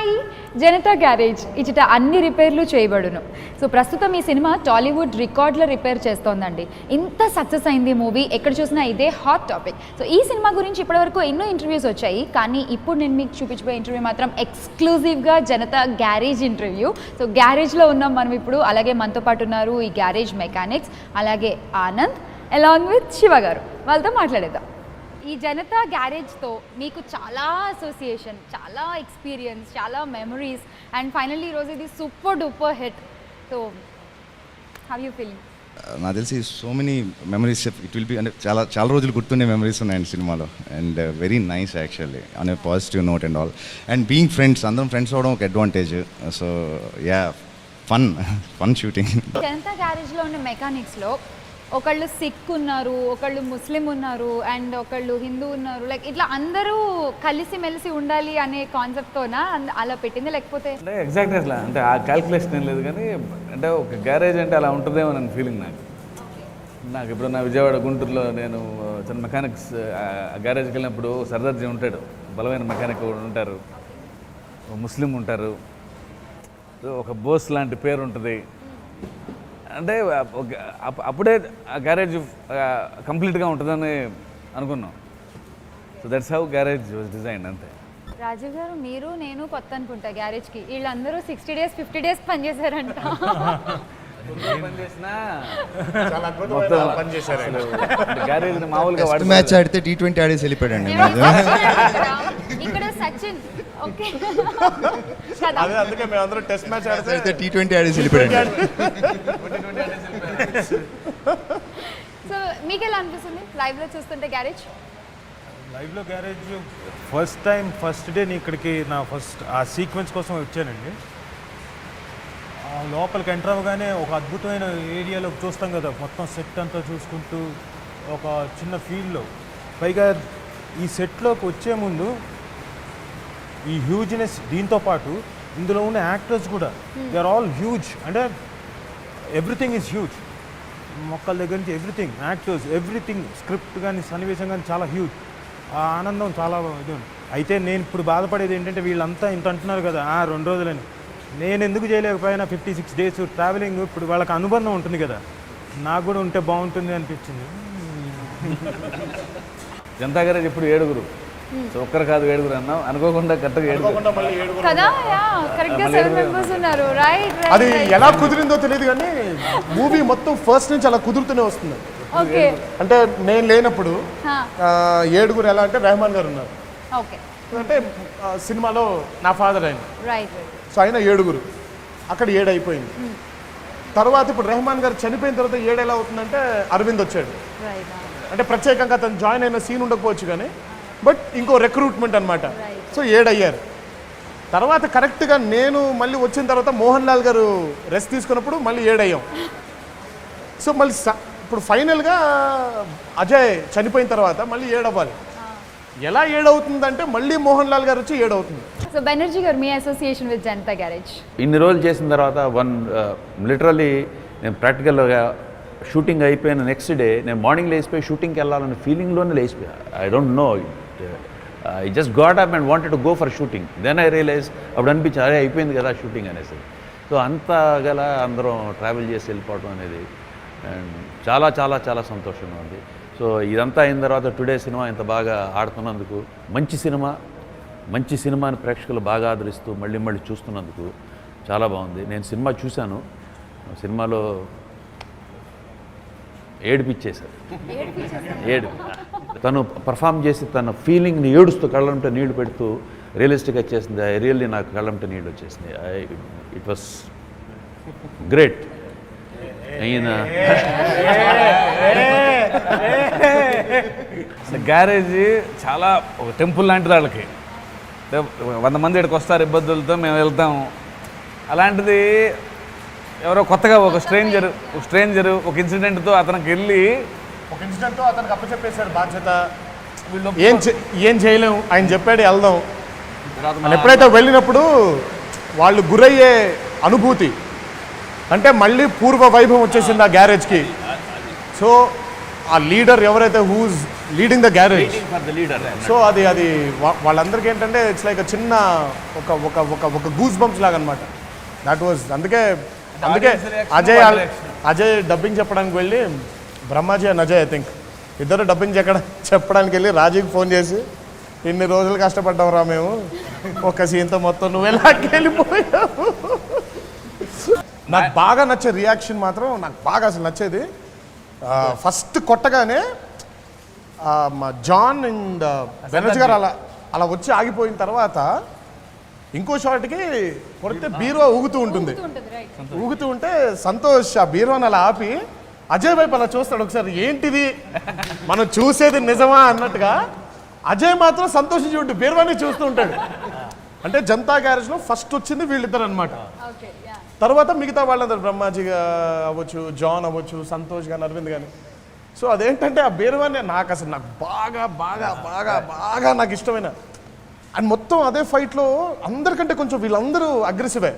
Hi Janata garage ఇచ్చట అన్ని రిపేర్లు చేయబడును. సో ప్రస్తుతం ఈ సినిమా టాలీవుడ్ రికార్డుల రిపేర్ చేస్తోందండి. ఇంత సక్సెస్ అయింది మూవీ, ఎక్కడ చూసినా ఇదే హాట్ టాపిక్. సో ఈ సినిమా గురించి ఇప్పటివరకు ఎన్నో ఇంటర్వ్యూస్ వచ్చాయి, కానీ ఇప్పుడు నేను మీకు చూపించబోయే ఇంటర్వ్యూ మాత్రం ఎక్స్క్లూజివ్గా జనతా గ్యారేజ్ ఇంటర్వ్యూ. సో గ్యారేజ్లో ఉన్నాం మనం ఇప్పుడు. అలాగే మనతో పాటు ఉన్నారు ఈ గ్యారేజ్ మెకానిక్స్, అలాగే ఆనంద్ అలాంగ్ విత్ శివ గారు. వాళ్ళతో మాట్లాడేద్దాం. ఈ జనతా గ్యారేజ్తో మీకు చాలా అసోసియేషన్, చాలా ఎక్స్పీరియన్స్, చాలా మెమరీస్, అండ్ ఫైనల్లీ ఈరోజు ఇది super duper hit. So how you feeling? నాకు తెలిసి so many memories it will be, అంటే చాలా రోజులు గుర్తుండే మెమరీస్ ఉన్నాయండి సినిమాలో. And very nice actually on a positive note and all. And being friends, అందరం ఫ్రెండ్స్ అవడం ఒక advantage. So yeah, fun shooting. Janatha గ్యారేజ్లో ఉన్న మెకానిక్స్లో ఒకళ్ళు సిక్ ఉన్నారు, ఒకళ్ళు ముస్లిం ఉన్నారు, అండ్ ఒకళ్ళు హిందూ ఉన్నారు. లైక్ ఇట్లా అందరూ కలిసి మెలిసి ఉండాలి అనే కాన్సెప్ట్తోనా అలా పెట్టింది, లేకపోతే అంటే ఎగ్జాక్ట్ అట్లా అంటే ఆ క్యాల్కులేషన్ ఏం లేదు, కానీ అంటే ఒక గ్యారేజ్ అంటే అలా ఉంటుందేమో అని ఫీలింగ్ నాకు ఇప్పుడు నా విజయవాడ గుంటూరులో నేను చిన్న మెకానిక్స్ గ్యారేజ్కి వెళ్ళినప్పుడు సర్దార్జీ ఉంటాడు, బలమైన మెకానిక్ ఉంటారు, ముస్లిం ఉంటారు, ఒక బోస్ లాంటి పేరు ఉంటుంది. అంటే అప్పుడే ఆ గ్యారేజ్ కంప్లీట్గా ఉంటుందని అనుకున్నాం. So that's how garage was design. అంతే. రాజీవ్ గారు, మీరు నేను కొత్త అనుకుంటా గ్యారేజ్కి. వీళ్ళందరూ 60 days 50 days పనిచేశారంట. గ్యారేజ్ మామూలుగా మ్యాచ్ ఆడితే T20 ఆడేసి వెళ్ళిపోయాడండి. ఇక్కడ సచిన్ ఓకే, అందుకే మేము అందరూ టెస్ట్ మ్యాచ్ ఆడితే T20 ఆడేసి వెళ్ళిపోయాడు. సో మీకు ఎలా అనిపిస్తుంది లైవ్లో చూస్తుంటే గ్యారేజ్? లైవ్లో గ్యారేజ్ ఫస్ట్ డే ఇక్కడికి ఆ సీక్వెన్స్ కోసం వచ్చానండి. లోపలికి ఎంటర్ అవ్వగానే ఒక అద్భుతమైన ఏరియాలో చూస్తాం కదా, మొత్తం సెట్ అంతా చూసుకుంటూ ఒక చిన్న ఫీల్డ్లో. పైగా ఈ సెట్లోకి వచ్చే ముందు ఈ హ్యూజ్నెస్, దీంతో పాటు ఇందులో ఉన్న యాక్టర్స్ కూడా దే ఆర్ ఆల్ హ్యూజ్. అంటే ఎవ్రీథింగ్ ఈజ్ హ్యూజ్. మొక్కల దగ్గర నుంచి ఎవ్రీథింగ్, యాక్టర్స్, ఎవ్రీథింగ్, స్క్రిప్ట్ కానీ సన్నివేశం కానీ చాలా హ్యూజ్. ఆ ఆనందం చాలా ఇది. అయితే నేను ఇప్పుడు బాధపడేది ఏంటంటే, వీళ్ళంతా ఇంత అంటున్నారు కదా 2 రోజులని, నేను ఎందుకు చేయలేకపోయినా 56 days ట్రావెలింగ్. ఇప్పుడు వాళ్ళకి అనుబంధం ఉంటుంది కదా, నాకు కూడా ఉంటే బాగుంటుంది అనిపించింది. జనతా గ్యారేజ్ ఇప్పుడు 7 సో ఒక్కరు కాదు 7 అన్నాం, అనుకోకుండా కరెక్ట్గా 7 కదా. కరెక్ట్గా 7 members ఉన్నారు. రైట్. అది ఎలా కుదిరిందో తెలియదు, కానీ మూవీ మొత్తం ఫస్ట్ నుంచి అలా కుదురుతూనే వస్తుంది. ఓకే. అంటే నేను లేనప్పుడు 7 ఎలా అంటే రెహమాన్ గారు ఉన్నారు. ఓకే. అంటే సినిమాలో నా ఫాదర్ ఆయన. రైట్. సో ఆయన 7 అక్కడ 7 అయిపోయింది. తర్వాత ఇప్పుడు రెహమాన్ గారు చనిపోయిన తర్వాత 7 ఎలా అవుతుందంటే అరవింద్ వచ్చాడు. అంటే ప్రత్యేకంగా తను జాయిన్ అయిన సీన్ ఉండకపోవచ్చు, కానీ బట్ ఇంకో రిక్రూట్మెంట్ అనమాట. సో 7 అయ్యారు. తర్వాత కరెక్ట్గా నేను మళ్ళీ వచ్చిన తర్వాత మోహన్ లాల్ గారు రెస్ట్ తీసుకున్నప్పుడు మళ్ళీ 7 అయ్యాం. సో మళ్ళీ ఇప్పుడు ఫైనల్గా అజయ్ చనిపోయిన తర్వాత మళ్ళీ 7 అవ్వాలి. ఎలా 7 అవుతుందంటే మళ్ళీ మోహన్ లాల్ గారు వచ్చి 7 అవుతుంది. సో బెనర్జీ గారు, మీ అసోసియేషన్ విత్ జనతా గ్యారేజ్? ఇన్ని రోజులు చేసిన తర్వాత లిటరల్లీ నేను ప్రాక్టికల్గా షూటింగ్ అయిపోయిన నెక్స్ట్ డే నేను మార్నింగ్ లేచిపోయి షూటింగ్కి వెళ్ళాలన్న ఫీలింగ్లోనే లేచిపోయా. I don't know, I just got up and wanted to go for shooting. Then I realize, అప్పుడు అనిపించింది అదే అయిపోయింది కదా షూటింగ్ అనేసి. సో అంత గల అందరం ట్రావెల్ చేసి వెళ్ళిపోవడం అనేది అండ్ చాలా చాలా చాలా సంతోషంగా ఉంది. సో ఇదంతా అయిన తర్వాత టుడే సినిమా ఇంత బాగా ఆడుతున్నందుకు, మంచి సినిమాని ప్రేక్షకులు బాగా ఆదరిస్తూ మళ్ళీ చూస్తున్నందుకు చాలా బాగుంది. నేను సినిమా చూశాను, సినిమాలో ఏడిపించేశారు. తను పర్ఫామ్ చేసి తన ఫీలింగ్ని ఏడుస్తూ కళ్ళంటే నీళ్లు పెడుతూ రియలిస్టిక్గా చేసింది. రియల్లీ నాకు కళ్ళంటే నీళ్ళు వచ్చేసింది. It was great. అయిన గ్యారేజ్ చాలా ఒక టెంపుల్ లాంటిది. వాళ్ళకి 100 మంది ఇక్కడికి వస్తారు, ఇబ్బందులతో మేము వెళ్తాము. అలాంటిది ఎవరో కొత్తగా ఒక స్ట్రేంజరు ఒక ఇన్సిడెంట్తో అతనికి వెళ్ళి అతనికి అప్పచెప్పేశారు బాధ్యత. ఏం చేయలేము, ఆయన చెప్పాడు వెళ్దాం. ఎప్పుడైతే వెళ్ళినప్పుడు వాళ్ళు గురయ్యే అనుభూతి అంటే మళ్ళీ పూర్వ వైభవం వచ్చేసింది ఆ గ్యారేజ్కి. సో ఆ లీడర్ ఎవరైతే who's leading the garage. For the leader. So అది వాళ్ళందరికీ ఏంటంటే ఇట్స్ లైక్ చిన్న ఒక గూస్ బంప్స్ లాగా అనమాట. దట్ వాజ్ అందుకే అజయ్ డబ్బింగ్ చెప్పడానికి వెళ్ళి, Brahmaji and Ajay I think ఇద్దరు డబ్బింగ్ చెప్పడానికి వెళ్ళి రాజీకి ఫోన్ చేసి, ఇన్ని రోజులు కష్టపడ్డాం రా మేము, ఒక సీన్తో మొత్తం నువ్వు ఎలాగ వెళ్ళిపోయావు. నాకు బాగా నచ్చే రియాక్షన్ మాత్రం నాకు బాగా అసలు నచ్చేది, ఫస్ట్ కొట్టగానే మా జాన్ అండ్ బెనర్జీ గారు అలా వచ్చి ఆగిపోయిన తర్వాత ఇంకో షాట్కి కొడితే బీరువా ఊగుతూ ఉంటుంది. ఊగుతూ ఉంటే సంతోష్ ఆ బీరువాని అలా ఆపి అజయ్ వైపు అలా చూస్తాడు ఒకసారి, ఏంటిది మనం చూసేది నిజమా అన్నట్టుగా. అజయ్ మాత్రం సంతోషించి ఉంటూ బీరువాని చూస్తూ ఉంటాడు. అంటే జనతా గ్యారేజ్లో ఫస్ట్ వచ్చింది వీళ్ళిద్దరు అనమాట. తర్వాత మిగతా వాళ్ళందరూ బ్రహ్మాజీ అవ్వచ్చు, జాన్ అవ్వచ్చు, సంతోష్ కానీ, అరవింద్ కానీ. సో అదేంటంటే ఆ బీరువాని నాకు బాగా బాగా బాగా బాగా నాకు ఇష్టమైన. అండ్ మొత్తం అదే ఫైట్లో అందరికంటే కొంచెం వీళ్ళందరూ అగ్రెసివే.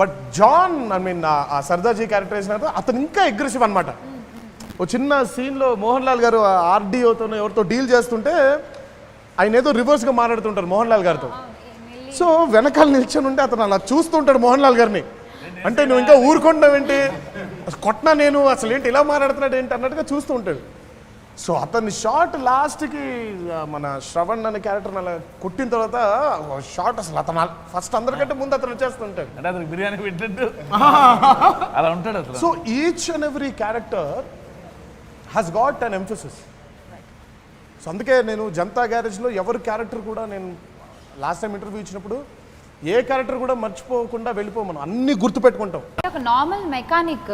బట్ జాన్ ఐ మీన్ ఆ సర్దార్జీ క్యారెక్టర్ వేసిన అతను ఇంకా అగ్రెసివ్ అనమాట. ఓ చిన్న సీన్లో మోహన్ లాల్ గారు ఆర్డీఓతో ఎవరితో డీల్ చేస్తుంటే ఆయన ఏదో రివర్స్గా మాట్లాడుతుంటారు మోహన్ లాల్ గారితో. సో వెనకాల నిల్చొని ఉంటే అతను అలా చూస్తుంటాడు మోహన్ లాల్ గారిని. అంటే నువ్వు ఇంకా ఊరుకుంటావేంటి, కొట్టినా నేను అసలు ఏంటి ఇలా మాట్లాడుతున్నాడు ఏంటి అన్నట్టుగా చూస్తూ ఉంటాడు. సో అతని షాట్ లాస్ట్కి మన శ్రవణ్ అనే క్యారెక్టర్ అలా కొట్టిన తర్వాత షాట్ అసలు అతను ఫస్ట్ అందరికంటే ముందు అతను వచ్చేస్తుంటాడు. అంటే అతను బిర్యానీ పెట్టినట్టు అలా ఉంటాడు అసలు. So each and every character has got an emphasis. So అందుకే నేను జనతా గ్యారేజ్లో ఎవరి క్యారెక్టర్ కూడా నేను లాస్ట్ టైం ఇంటర్వ్యూ ఇచ్చినప్పుడు ఏ క్యారెక్టర్ కూడా మర్చిపోకుండా వెళ్ళిపోమను, అన్నీ గుర్తుపెట్టుకుంటాం. ఒక నార్మల్ మెకానిక్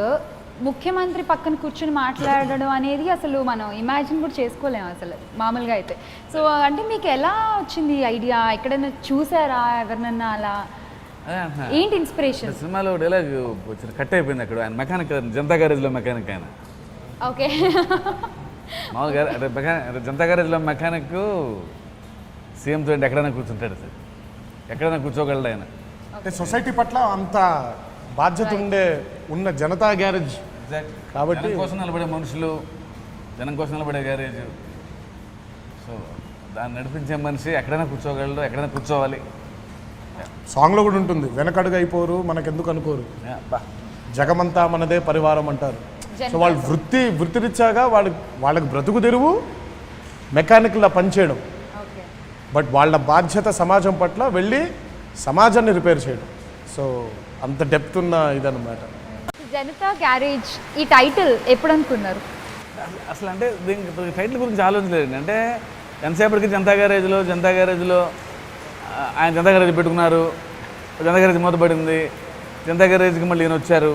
ముఖ్యమంత్రి పక్కన కూర్చొని మాట్లాడడం అనేది అసలు మనం ఇమాజిన్ కూడా చేసుకోలేము అసలు మామూలుగా అయితే. సో అంటే మీకు ఎలా వచ్చింది ఐడియా, ఎక్కడైనా చూసారా ఎవరినన్నా అలా, ఏంటి ఇన్స్పిరేషన్? సినిమాలో డైలాగ్ వచ్చిన కట్ అయిపోయింది అక్కడ. ఆయన మెకానిక్, జనతా గ్యారేజ్లో మెకానిక్ ఆయన. ఓకే. మామూలుగా జనతా గ్యారేజ్లో మెకానిక్ సీఎంతో ఎక్కడైనా కూర్చుంటాడు సార్, ఎక్కడైనా కూర్చోగలడు ఆయన. అంటే సొసైటీ పట్ల అంత బాధ్యత ఉన్న జనతా గ్యారేజ్ కాబట్టి జనం కోసం నిలబడే మనుషులు, జనం కోసం నిలబడే గ్యారేజ్. సో దాన్ని నడిపించే మనిషి ఎక్కడైనా కూర్చోగలడు, ఎక్కడైనా కూర్చోవాలి. సాంగ్లో కూడా ఉంటుంది, వెనకడుగు అయిపోరు మనకెందుకు అనుకోరు, జగమంతా మనదే పరివారం అంటారు. సో వాళ్ళు వృత్తిరీత్యాగా వాళ్ళకి బ్రతుకు తెరువు మెకానిక్లా పనిచేయడం. బట్ వాళ్ళ బాధ్యత సమాజం పట్ల వెళ్ళి సమాజాన్ని రిపేర్ చేయడం. సో అంత డెప్త్ ఉన్న ఇదన్నమాట జనతా గ్యారేజ్. ఈ టైటిల్ ఎప్పుడు అనుకున్నారు అసలు? అంటే దీనికి టైటిల్ గురించి ఆలోచించలేదు. అంటే ఎంతసేపటికి జనతా గ్యారేజ్లో ఆయన జనతా గ్యారేజ్ పెట్టుకున్నారు, జనతా గ్యారేజ్ మూతపడింది, జనతా గ్యారేజ్కి మళ్ళీ ఈయన వచ్చారు,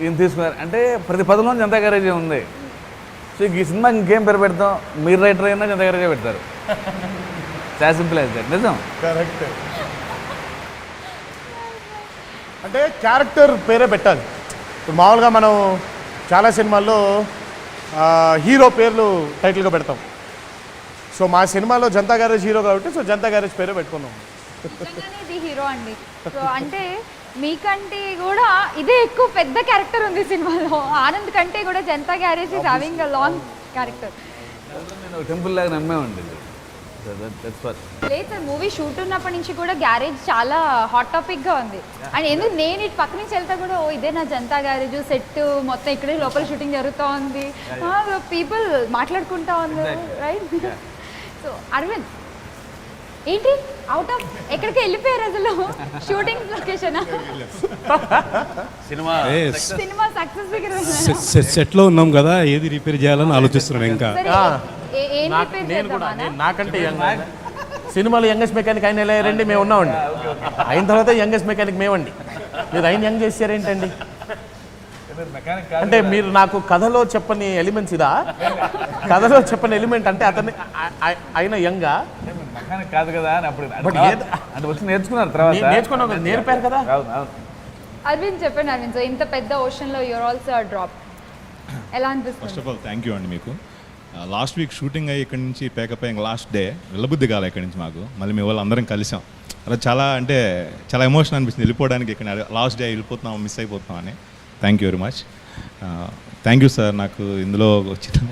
ఈయన తీసుకున్నారు. అంటే ప్రతి పదంలో జనతా గ్యారేజే ఉంది. సో ఈ సినిమాకి ఇంకేం పేరు పెడతాం, మీరు రైటర్ అయినా జనతా గ్యారేజే పెడతారు. చాలా సింపుల్ అయితే నిజం. కరెక్ట్. అంటే క్యారెక్టర్ పేరే పెట్టాలి. ఇప్పుడు మామూలుగా మనం చాలా సినిమాల్లో హీరో పేర్లు టైటిల్గా పెడతాం. సో మా సినిమాలో జనతా గ్యారేజ్ హీరో కాబట్టి సో జనతా గ్యారేజ్ పేరే పెట్టుకున్నాం. ఇది హీరో అండి. సో అంటే మీకంటే కూడా ఇదే ఎక్కువ పెద్ద క్యారెక్టర్ ఉంది సినిమాలో. ఆనంద్ కంటే కూడా Janata garage is having a long character. నేను టెంపుల్ లాగా నమ్మేమండి. లేదు సార్, మూవీ షూట్ ఉన్నప్పటి నుంచి కూడా గ్యారేజ్ చాలా హాట్ టాపిక్గా ఉంది. అండ్ ఎందుకు నేను ఇటు పక్క నుంచి వెళ్తా కూడా, ఓ ఇదే నా జనతా గ్యారేజ్ సెట్ మొత్తం ఇక్కడే లోపల షూటింగ్ జరుగుతూ ఉంది, పీపుల్ మాట్లాడుకుంటా ఉంది, రైట్? సో అరవింద్ ఏంటి అవుట్ ఆఫ్ ఎక్కడికి వెళ్ళిపోయారు అసలు? షూటింగ్ లొకేషన్ సినిమా సక్సెస్ దగ్గర సెట్లో ఉన్నాం కదా, ఏది రిపేర్ చేయాలని ఆలోచిస్తున్నాను. ఇంకా నాకంటే సినిమాలో యంగెస్ట్ మెకానిక్ ఆయన ఎలా అయ్యారండి? మేము ఉన్నామండి. అయిన తర్వాత యంగెస్ట్ మెకానిక్ మేమండి. మీరు ఆయన యంగ్ చేశారేంటండి? అంటే మీరు నాకు కథలో చెప్పని ఎలిమెంట్స్ ఇదా? కథలో చెప్పని ఎలిమెంట్ అంటే అతన్ని ఆయన యంగా మెకానిక్ కాదు కదా అని అప్పుడు అంటే వచ్చి నేర్చుకున్నారు. తర్వాత నేర్పారు కదా. అరవింద్ చెప్పండి. అరవింద్, సో ఇంత పెద్ద ఓషన్లో యూర్ ఆల్సో డ్రాప్, ఎలా అనిపిస్తుంది? First of all thank you అండి మీకు. లాస్ట్ వీక్ షూటింగ్ అయ్యి ఇక్కడి నుంచి ప్యాకప్ అయ్యి లాస్ట్ డే వెళ్ళబుద్ధి కాలే ఇక్కడి నుంచి మాకు. మళ్ళీ మీ వాళ్ళు అందరం కలిసాం. అలా చాలా అంటే చాలా ఎమోషన్ అనిపిస్తుంది వెళ్ళిపోవడానికి. ఇక్కడ లాస్ట్ డే వెళ్ళిపోతున్నాం, మిస్ అయిపోతున్నాం అని. Thank you very much. Thank you sir నాకు ఇందులో వచ్చిన.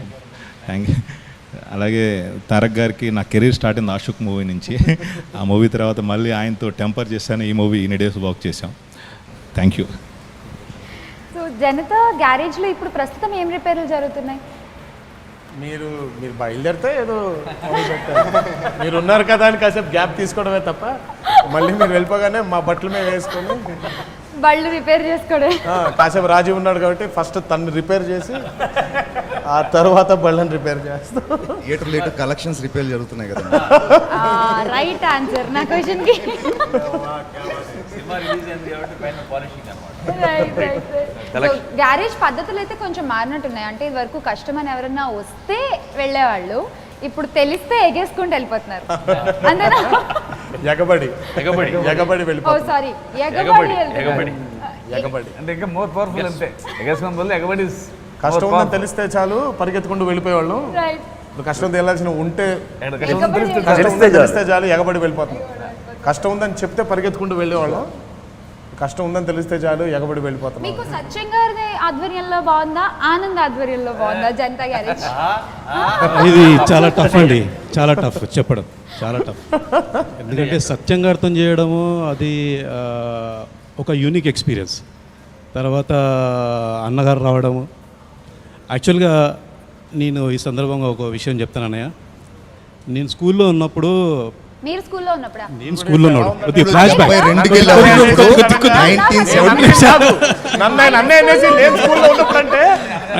అలాగే తారక్ గారికి నా కెరీర్ స్టార్ట్ అయింది ఆషుక్ మూవీ నుంచి. ఆ మూవీ తర్వాత మళ్ళీ ఆయనతో టెంపర్ చేశాను, ఈ మూవీ ఇన్ని డేస్ వర్క్ చేశాం. Thank you. సో జనతా గ్యారేజ్లో ఇప్పుడు ప్రస్తుతం ఏం రిపేర్లు జరుగుతున్నాయి? మీరు బయలుదేరితే ఏదో మీరు ఉన్నారు కదా అని కాసేపు గ్యాప్ తీసుకోవడమే తప్ప మళ్ళీ మీరు వెళ్ళిపోగానే మా బట్టల మీద వేసుకొని బళ్ళు రిపేర్ చేసుకోవడం. కాసేపు రాజీవ్ ఉన్నాడు కాబట్టి ఫస్ట్ తను రిపేర్ చేసి ఆ తర్వాత బళ్ళని రిపేర్ చేస్తాం. థియేటర్ కలెక్షన్స్ రిపేర్ జరుగుతున్నాయి కదా. రైట్ ఆన్సర్ నా క్వశ్చన్కి. గ్యారేజ్ పద్ధతులు అయితే కొంచెం మారినట్టున్నాయి. అంటే ఇది వరకు కస్టమర్ ఎవరన్నా వస్తే వెళ్ళేవాళ్ళు, ఇప్పుడు తెలిస్తే ఎగేసుకుంటూ వెళ్ళిపోతున్నారు. అంతేనా? ఎగబడి ఓ వెళ్ళిపోతాం. సారీ, ఎగబడి. అంటే ఇంకా మోర్ పవర్ఫుల్ అంతే. ఎగేసుకున్న బదులు ఎగబడి కష్టం ఉందని తెలిస్తే చాలు పరిగెత్తుకుంటూ వెళ్ళిపోయేవాళ్ళం. రైట్. ఇప్పుడు కష్టం తెలియాల్సిన ఉంటే ఎగబడి కష్టం ఉందని తెలిస్తే చాలు ఎగబడి వెళ్ళిపోతాం. కష్టం ఉందని చెప్తే పరిగెత్తుకుంటూ వెళ్ళేవాళ్ళం, కష్టం ఉందని తెలిస్తే చాలు ఎగబడి వెళ్ళిపోతాం. మీకు సత్యం గారి ఆధ్వర్యంలో బాగుందా, ఆనంద్ ఆధ్వర్యంలో బాగుందా జనతా గ్యారేజ్? ఇది చాలా టఫ్ అండి, చాలా టఫ్ చెప్పడం, చాలా టఫ్. ఎందుకంటే సత్యం గారితో చేయడము అది ఒక యూనిక్ ఎక్స్పీరియన్స్. తర్వాత అన్నగారు రావడము. యాక్చువల్గా నేను ఈ సందర్భంగా ఒక విషయం చెప్తాను అన్నయ్య. నేను స్కూల్లో ఉన్నప్పుడు మీరు స్కూల్లో ఉన్నప్పుడా? నేను స్కూల్లో ఉన్నాడు ఫ్లాష్ బ్యాక్.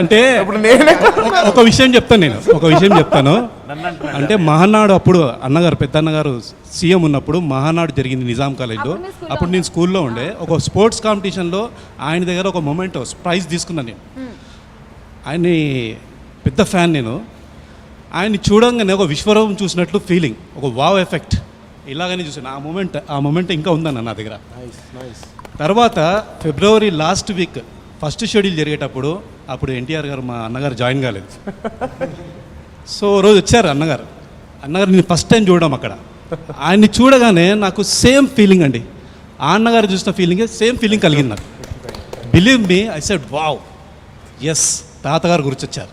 అంటే ఒక విషయం చెప్తాను, నేను ఒక విషయం చెప్తాను. అంటే మహానాడు అప్పుడు అన్నగారు పెద్ద అన్నగారు సీఎం ఉన్నప్పుడు మహానాడు జరిగింది నిజాం కాలేజ్లో. అప్పుడు నేను స్కూల్లో ఉండే. ఒక స్పోర్ట్స్ కాంపిటీషన్లో ఆయన దగ్గర ఒక మొమెంటో ప్రైజ్ తీసుకున్నాను నేను. ఆయన్ని పెద్ద ఫ్యాన్ నేను. ఆయన్ని చూడంగానే ఒక విశ్వరూపం చూసినట్లు ఫీలింగ్, ఒక వావ్ ఎఫెక్ట్ ఇలాగనే చూసాను. ఆ మూమెంట్ ఇంకా ఉందన్న నా దగ్గర. తర్వాత ఫిబ్రవరి లాస్ట్ వీక్ ఫస్ట్ షెడ్యూల్ జరిగేటప్పుడు అప్పుడు ఎన్టీఆర్ గారు మా అన్నగారు జాయిన్ కాలేదు. సో రోజు వచ్చారు అన్నగారు నేను ఫస్ట్ టైం చూడడం అక్కడ. ఆయన్ని చూడగానే నాకు సేమ్ ఫీలింగ్ అండి, ఆ అన్నగారు చూసిన ఫీలింగే సేమ్ ఫీలింగ్ కలిగింది నాకు. Believe me, I said wow, yes, తాతగారు గుర్తొచ్చారు.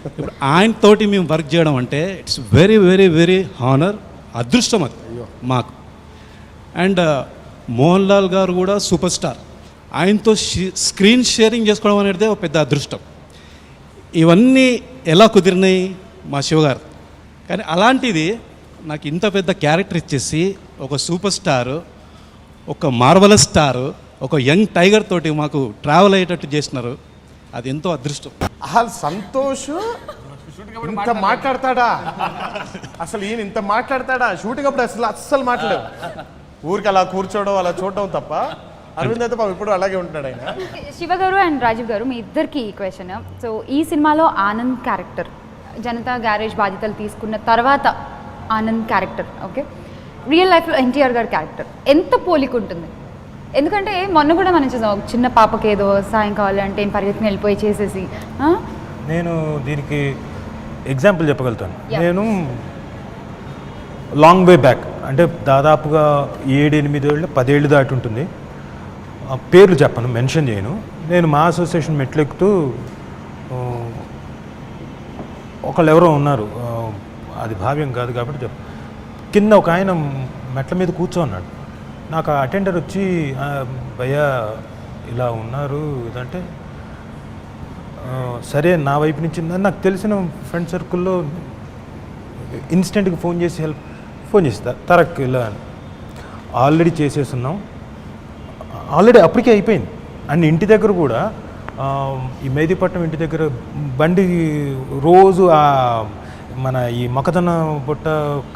ఇప్పుడు ఆయనతోటి మేము వర్క్ చేయడం అంటే it's very very very honour, అదృష్టం అది మాకు. అండ్ మోహన్ లాల్ గారు కూడా సూపర్ స్టార్, ఆయనతో స్క్రీన్ షేరింగ్ చేసుకోవడం అనేది ఒక పెద్ద అదృష్టం. ఇవన్నీ ఎలా కుదిరినాయి మా శివగారు. కానీ అలాంటిది నాకు ఇంత పెద్ద క్యారెక్టర్ ఇచ్చేసి ఒక సూపర్ స్టారు, ఒక మార్వలస్ స్టారు, ఒక యంగ్ టైగర్ తోటి మాకు ట్రావెల్ అయ్యేటట్టు చేసినారు. అది ఎంతో అదృష్టం. అసలు సంతోష్ ఇంత మాట్లాడతాడా? అసలు ఈయన ఇంత మాట్లాడతాడా? షూటింగ్ అప్పుడు అస్సలు మాట్లాడవు. ఊరికి అలా కూర్చోవడం, అలా చూడడం తప్ప. అరవింద్ అయితే పాపం ఇప్పుడు అలాగే ఉంటున్నాడు ఆయన. శివ గారు అండ్ రాజీవ్ గారు, మీ ఇద్దరికి ఈ క్వశ్చన్. సో ఈ సినిమాలో ఆనంద్ క్యారెక్టర్, జనతా గ్యారేజ్ బాధ్యతలు తీసుకున్న తర్వాత ఆనంద్ క్యారెక్టర్, ఓకే, రియల్ లైఫ్లో ఎన్టీఆర్ గారి క్యారెక్టర్ ఎంత పోలిక ఉంటుంది? ఎందుకంటే మొన్న కూడా మనం చూసాం, చిన్న పాపకి ఏదో సాయం కావాలంటే పరిగెత్తుని వెళ్ళిపోయి చేసేసి. నేను దీనికి ఎగ్జాంపుల్ చెప్పగలుగుతాను. నేను లాంగ్ వే బ్యాక్, అంటే దాదాపుగా 7-8 ఏళ్ళు 10 ఏళ్ళు దాటి ఉంటుంది. పేర్లు చెప్పను, మెన్షన్ చేయను. నేను మా అసోసియేషన్ మెట్లెక్కుతూ ఒకళ్ళు ఎవరో ఉన్నారు, అది భావ్యం కాదు కాబట్టి చెప్పు. కింద ఒక ఆయన మెట్ల మీద కూర్చోన్నాడు. నాకు అటెండర్ వచ్చి భయ్యా ఇలా ఉన్నారు ఇదంటే, సరే నా వైపు నుంచి నాకు తెలిసిన ఫ్రెండ్ సర్కిల్లో ఇన్స్టెంట్గా ఫోన్ చేస్తా తరక్ ఇలా అని. ఆల్రెడీ చేసేస్తున్నాం, ఆల్రెడీ అప్పటికే అయిపోయింది. అండ్ ఇంటి దగ్గర కూడా ఈ మెహదీపట్నం ఇంటి దగ్గర బండి రోజు మన ఈ మొక్కజొన్న బుట్ట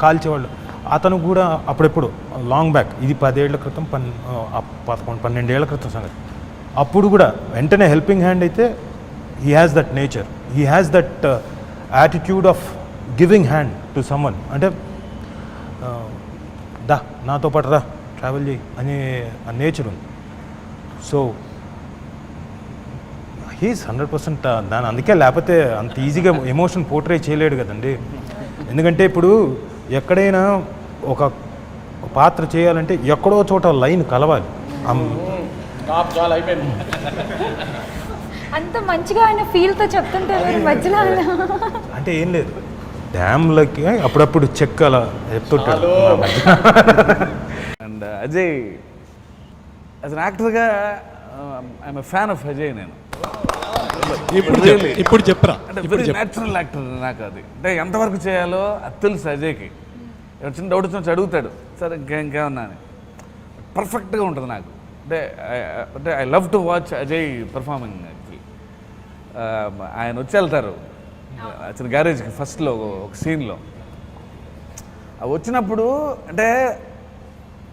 కాల్చేవాళ్ళు, అతను కూడా అప్పుడెప్పుడు లాంగ్ బ్యాక్, ఇది 10 ఏళ్ల క్రితం, 11-12 ఏళ్ల క్రితం సంగతి. అప్పుడు కూడా వెంటనే హెల్పింగ్ హ్యాండ్ అయితే he has that nature, he has that attitude of giving hand to someone. అంటే దా నాతో పాటు రా ట్రావెల్ చేయి అనే ఆ నేచర్ ఉంది. సో హీస్ 100% దాని అందుకే, లేకపోతే అంత ఈజీగా ఎమోషన్ పోర్ట్రే చేయలేడు కదండి. ఎందుకంటే ఇప్పుడు ఎక్కడైనా ఒక పాత్ర చేయాలంటే ఎక్కడో చోట లైన్ కలవాలి. చాలా అయిపోయింది. అంత మంచిగా ఆయన ఫీల్తో చెప్తుంటారు మధ్యలో. అంటే ఏం లేదు, డ్యామ్లకి అప్పుడప్పుడు చెక్ అలా ఎత్తుంటాడు. అండ్ అజయ్ యాజ్ అన్ యాక్టర్గా I'm a fan of Ajay. నేను ఇప్పుడు చెప్పరా, అంటే వెరీ న్యాచురల్ యాక్టర్ నాకు. అది అంటే ఎంతవరకు చేయాలో అది తెలుసు అజయ్కి. ఎవరు చిన్న డౌట్ వచ్చి అడుగుతాడు, సరే ఇంకేమన్నా అని. పర్ఫెక్ట్గా ఉంటుంది నాకు. అంటే I love to watch Ajay performing. ఆయన వచ్చి వెళ్తారు అతని గ్యారేజ్కి ఫస్ట్లో ఒక సీన్లో. అవి వచ్చినప్పుడు అంటే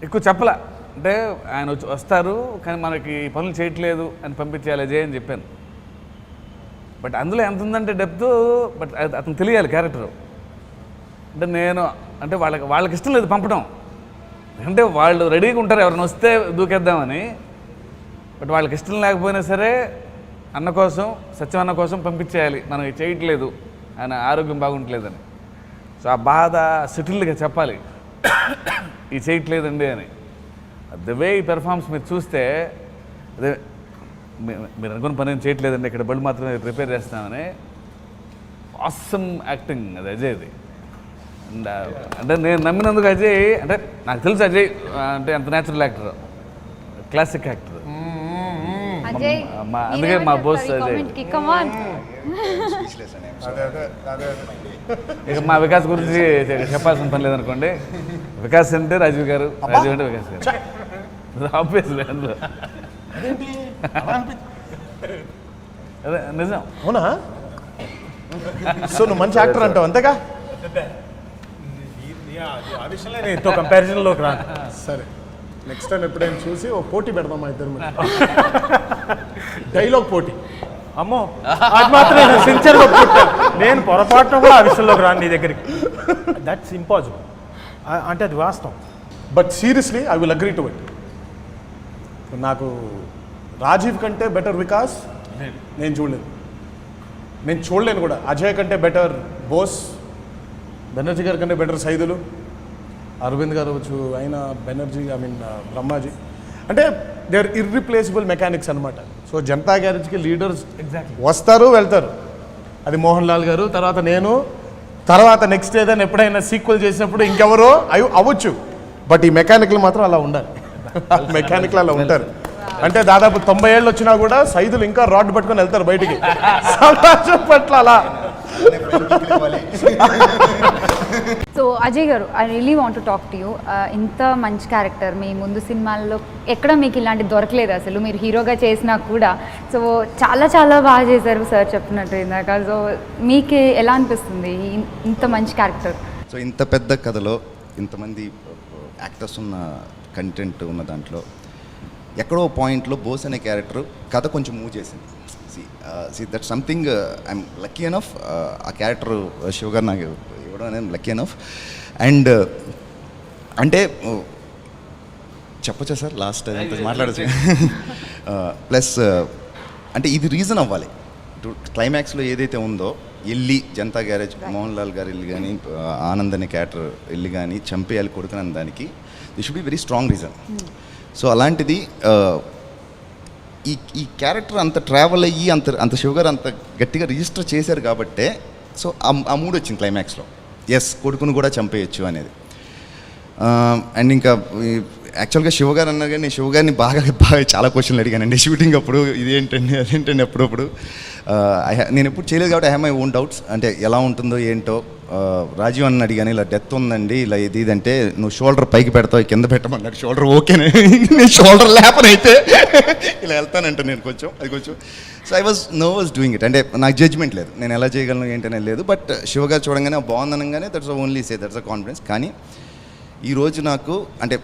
ఎక్కువ చెప్పలా, అంటే ఆయన వస్తారు కానీ మనకి పనులు చేయట్లేదు అని పంపించేయాలి అజయ్ అని చెప్పాను. బట్ అందులో ఎంత ఉందంటే డెప్త్, బట్ అతను తెలియాలి క్యారెక్టరు. అంటే నేను అంటే వాళ్ళకి ఇష్టం లేదు పంపడం, అంటే వాళ్ళు రెడీగా ఉంటారు ఎవరైనా వస్తే దూకేద్దామని. బట్ వాళ్ళకి ఇష్టం లేకపోయినా సరే అన్న కోసం, సత్యమన్న కోసం పంపించేయాలి, మనం చేయట్లేదు, ఆయన ఆరోగ్యం బాగుంటలేదని. సో ఆ బాధ సెటిల్డ్గా చెప్పాలి, ఇది చేయట్లేదండి అని. ద వే ఈ పెర్ఫార్మెన్స్ మీరు చూస్తే, అదే మీరు అనుకున్న పని ఏం చేయట్లేదండి, ఇక్కడ బళ్ళు మాత్రమే రిపేర్ చేస్తామని. ఆసమ్ యాక్టింగ్ అది అజయ్ది. అండ్ అంటే నేను నమ్మినందుకు అజయ్, అంటే నాకు తెలుసు అజయ్ అంటే ఎంత న్యాచురల్ యాక్టర్, క్లాసిక్ యాక్టర్. అందుకే మా బోస్ అజయ్. ఇక మా వికాస్ గురించి చెప్పాల్సిన పని లేదనుకోండి. వికాస్ అంటే రాజీవ్ గారు, రాజీవ్ అంటే వికాస్ గారు, ఆబ్వియస్లీ. అందులో అదే నిజం. అవునా? సో నువ్వు మంచి యాక్టర్ అంటావు అంతేగా? ఆ విషయంలో నేను ఎంతో కంపారిజన్లోకి రాను. సరే, నెక్స్ట్ టైం ఎప్పుడైనా చూసి ఓ పోటీ పెడదాం మా ఇద్దరు మీద. డైలాగ్ పోటీ. అమ్మో, అది మాత్రం నేను సిన్సియర్గా ఒప్పుకుంటాను. నేను పొరపాటున కూడా ఆ విషయంలోకి రాను నీ దగ్గరికి. That's impossible. అంటే అది వాస్తవం. But seriously I will agree to it. నాకు రాజీవ్ కంటే బెటర్ వికాస్ నేను చూడలేదు, నేను చూడలేను కూడా. అజయ్ కంటే బెటర్ బోస్, బెనర్జీ గారి కంటే బెటర్ సైదులు, అరవింద్ గారు అవ్వచ్చు, అయినా బెనర్జీ, ఐ మీన్ బ్రహ్మాజీ. అంటే దే ఆర్ ఇర్రిప్లేసిబుల్ మెకానిక్స్ అనమాట. సో జనతా గ్యారేజ్కి లీడర్స్ వస్తారు వెళ్తారు. అది మోహన్ లాల్ గారు, తర్వాత నేను, తర్వాత నెక్స్ట్ ఏదైనా ఎప్పుడైనా సీక్వెల్ చేసినప్పుడు ఇంకెవరో అవ్వచ్చు. బట్ ఈ మెకానిక్లు మాత్రం అలా ఉండాలి. మెకానిక్లు అలా ఉంటారు. అంటే దాదాపు 90 ఏళ్ళు వచ్చినా కూడా సైదులు ఇంకా రాడ్ పట్టుకొని వెళ్తారు బయటికి. సమాజం పట్ల అలా. సో అజయ్ గారు, I really want to talk to you. ఇంత మంచి క్యారెక్టర్ మీ ముందు సినిమాల్లో ఎక్కడ మీకు ఇలాంటి దొరకలేదు అసలు, మీరు హీరోగా చేసినా కూడా. సో చాలా చాలా బాగా చేశారు సార్ చెప్పినట్టు ఇందాక. సో మీకు ఎలా అనిపిస్తుంది ఇంత మంచి క్యారెక్టర్? సో ఇంత పెద్ద కథలో ఇంతమంది యాక్టర్స్ ఉన్న కంటెంట్ ఉన్న దాంట్లో ఎక్కడో పాయింట్లో బోస్ అనే క్యారెక్టర్ కథ కొంచెం మూవ్ చేసింది. See that something I'm lucky enough. ఆ క్యారెక్టర్ శివగారు నాకు ఇవ్వడం అనేది లక్కీ ఎనఫ్. అండ్ అంటే చెప్పచ్చా సార్ లాస్ట్ అంత మాట్లాడచ్చు. ప్లస్ అంటే ఇది రీజన్ అవ్వాలి. క్లైమాక్స్లో ఏదైతే ఉందో వెళ్ళి జనతా గ్యారేజ్ మోహన్ లాల్ గారు వెళ్ళి కానీ ఆనంద్ అనే క్యారెక్టర్ వెళ్ళి కానీ చంపేయాలి కొడుకున్న దానికి the should be very strong reason. So అలాంటిది ఈ క్యారెక్టర్ అంత ట్రావెల్ అయ్యి అంత శివగారు అంత గట్టిగా రిజిస్టర్ చేశారు కాబట్టే సో ఆ మూడు వచ్చింది క్లైమాక్స్లో. ఎస్, కొడుకును కూడా చంపేయచ్చు అనేది. అండ్ ఇంకా యాక్చువల్గా శివగారు అన్నారు కానీ నేను శివగారిని బాగా చాలా క్వశ్చన్లు అడిగానండి షూటింగ్ అప్పుడు. ఇదేంటండి అదేంటండి అప్పుడప్పుడు. నేను ఎప్పుడు చేయలేదు కాబట్టి I have my own doubts. అంటే ఎలా ఉంటుందో ఏంటో. రాజీవ్ అన్న అడిగాను, ఇలా డెత్ ఉందండి, ఇలా ఇది అంటే నువ్వు షోల్డర్ పైకి పెడతావు, కింద పెట్టమన్నాడు. షోల్డర్ ఓకేనే, నేను షోల్డర్ లేపనైతే ఇలా వెళ్తానంటే నేను కొంచెం. So I was nervous doing it. అంటే నాకు జడ్జ్మెంట్ లేదు, నేను ఎలా చేయగలను ఏంటనే లేదు. బట్ శివగారు చూడంగానే బాగుందనగానే that's only say that's a confidence. కానీ ఈరోజు నాకు అంటే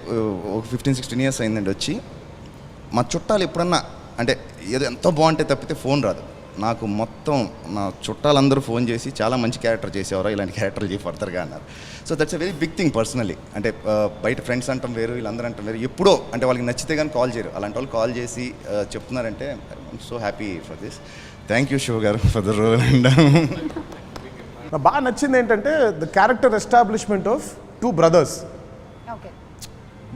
ఒక 15-16 ఇయర్స్ అయిందండి వచ్చి. మా చుట్టాలు ఎప్పుడన్నా అంటే ఏదో ఎంతో బాగుంటే తప్పితే ఫోన్ రాదు నాకు. మొత్తం నా చుట్టాలందరూ ఫోన్ చేసి చాలా మంచి క్యారెక్టర్ చేసేవారో, ఇలాంటి క్యారెక్టర్ చేసి ఫర్దర్గా అన్నారు. So that's a very big thing personally. అంటే బయట ఫ్రెండ్స్ అంటాం వేరు, వీళ్ళందరూ అంటాం వేరు. ఎప్పుడో అంటే వాళ్ళకి నచ్చితే కానీ కాల్ చేయరు. అలాంటి వాళ్ళు కాల్ చేసి చెప్తున్నారంటే I'm so happy for this. Thank you Shiva గారు ఫర్ ద రోల్. అండ్ నాకు బాగా నచ్చింది ఏంటంటే the character establishment of 2 brothers.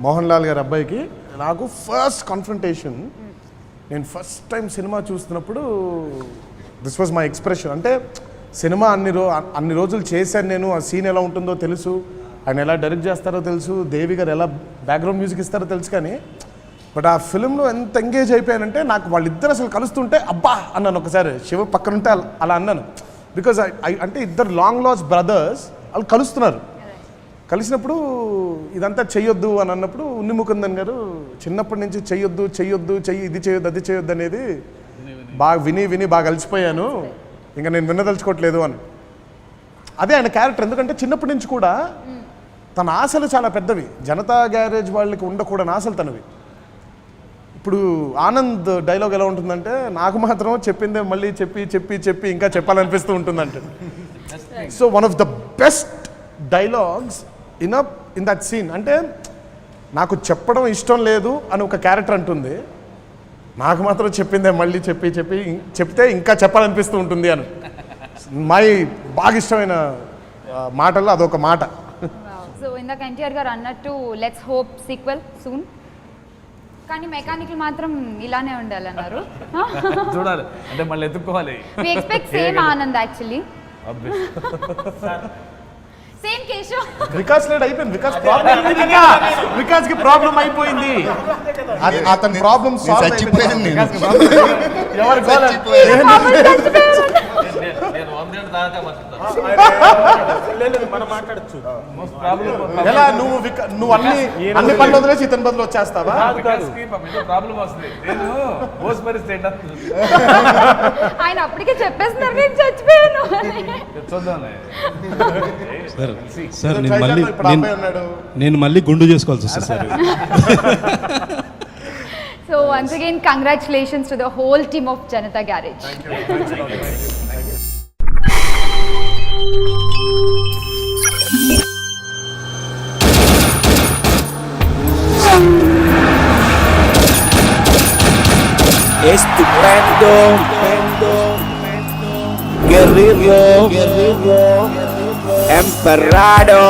Mohan Lal గారి అబ్బాయికి నాకు ఫస్ట్ కాన్ఫ్రంటేషన్. నేను ఫస్ట్ టైం సినిమా చూస్తున్నప్పుడు దిస్ వాజ్ మై ఎక్స్ప్రెషన్. అంటే సినిమా అన్ని రోజులు చేశాను నేను, ఆ సీన్ ఎలా ఉంటుందో తెలుసు, ఆయన ఎలా డైరెక్ట్ చేస్తారో తెలుసు, దేవి గారు ఎలా బ్యాక్గ్రౌండ్ మ్యూజిక్ ఇస్తారో తెలుసు. కానీ బట్ ఆ ఫిల్మ్లో ఎంత ఎంగేజ్ అయిపోయానంటే నాకు వాళ్ళిద్దరు అసలు కలుస్తుంటే అబ్బా అన్నాను. ఒకసారి శివ పక్కన ఉంటే అలా అన్నాను. బికాజ్ అంటే ఇద్దరు లాంగ్ లాస్ బ్రదర్స్ వాళ్ళు కలుస్తున్నారు. కలిసినప్పుడు ఇదంతా చెయ్యొద్దు అని అన్నప్పుడు ఉన్ని ముకుందన్ గారు చిన్నప్పటి నుంచి చెయ్యొద్దు ఇది చేయొద్దు అది చేయొద్దు అనేది బాగా విని బాగా అలసిపోయాను, ఇంకా నేను విన్నదలుచుకోవట్లేదు అని. అదే ఆయన క్యారెక్టర్. ఎందుకంటే చిన్నప్పటి నుంచి కూడా తన ఆశలు చాలా పెద్దవి. జనతా గ్యారేజ్ వాళ్ళకి ఉండకూడని ఆశలు తనవి. ఇప్పుడు ఆనంద్ డైలాగ్ ఎలా ఉంటుందంటే, నాకు మాత్రం చెప్పిందే మళ్ళీ చెప్పి ఇంకా చెప్పాలనిపిస్తూ ఉంటుందంటే. So one of the best dialogues in that scene. అంటే నాకు చెప్పడం ఇష్టం లేదు అని ఒక క్యారెక్టర్ అంటుంది, నాకు మాత్రం చెప్పిందే మళ్ళీ చెప్తే ఇంకా చెప్పాలనిపిస్తూ ఉంటుంది అని. బాగా ఇష్టమైన మాటల్లో అదొక మాట. సో ఇందాక ఎన్టీఆర్ గారు అన్నట్టు లెట్స్ హోప్ సీక్వెల్ సూన్, కానీ మెకానికల్ మాత్రం ఇలానే ఉండాలన్నారు. చూడాలి అంటే మళ్ళీ ఎత్తుక్కోవాలి. We expect same Anand actually, same Keshav. Vikas late అయిపోయింది. వికాస్ కి ప్రాబ్లం అయిపోయింది. అతని ప్రాబ్లం సాల్వ్ మనం మాట్లాడచ్చు. ఎలా నువ్వు అన్ని పనులు వదిలేసి ఇతని బదులు వచ్చేస్తావా? ప్రాబ్లం వస్తుంది. ఆయన అప్పటికే చెప్పేస్తున్నారు నేను చచ్చిపోయాను. సార్ నేను మళ్ళీ గుండు చేసుకోవాల్సి వస్తుంది sir. So once again, congratulations to the whole team of Janata Garage. Estupendo, guerrero, emperrado.